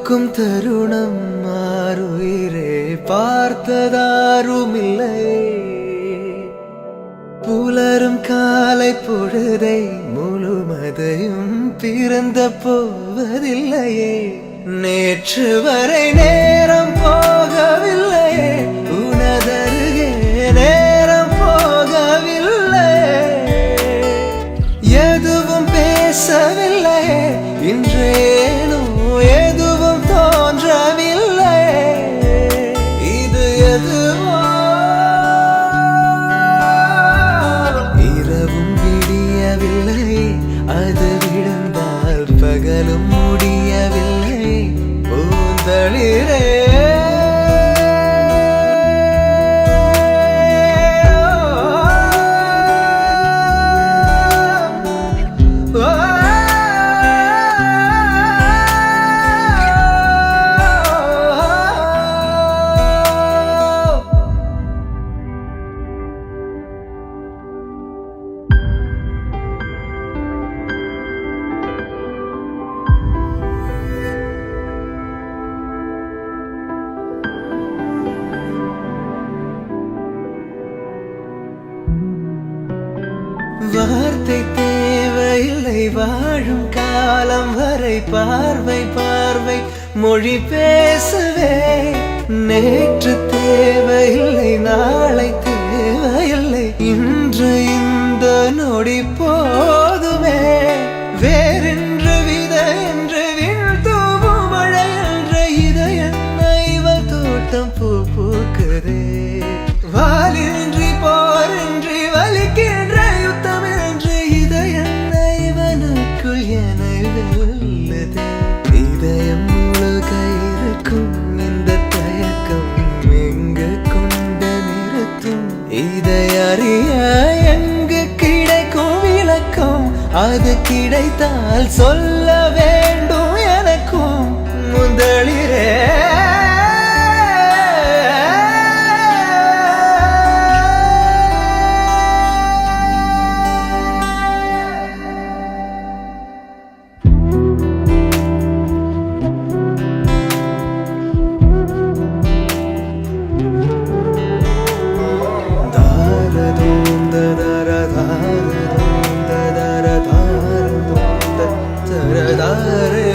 பூக்கும் தருணம் மாறுயிரே பார்த்ததாருமில்லை. புலரும் காலை பொழுதை முழுமதையும் பிறந்த போவதில்லையே. நேற்று வரை நேரம் போகவில்லையே, உனதருகே நேரம் போகவில்லை. எதுவும் பேசவில்லையே, இன்றேனோ எதுவும் தோன்றவில்லை. இது எதுவோ இரவும் விடியவில்லை, அது விழுந்தால் பகலும் முடியவில்லை. பூந்தளிரே வார்த்தை தேவையில்லை, வாழும் காலம் வரை பார்வை பார்வை மொழி பேசவே. நேற்று தேவையில்லை, நாளை தேவையில்லை, இன்று இந்த நொடி போதுமே. வேறென்று விதை என்று வீழ்த்தூவும் மழை என்ற இதயம் இவள் தோட்டம் பூ பூக்குதே. வாலின்றி போரின்றி வலிக்கின்ற யுத்தம் என்று இதயம் இவனுக்குள் என வெல்லுதே. இதயம் முழுக இருக்கும் இந்த தயக்கம் எங்கு கொண்டு நிறுத்தும்? இதை அறிய எங்கு கிடைக்கும் விளக்கம்? அது கிடைத்தால் சொல்ல வேண்டும் எனக்கும். முதலிரே da da da da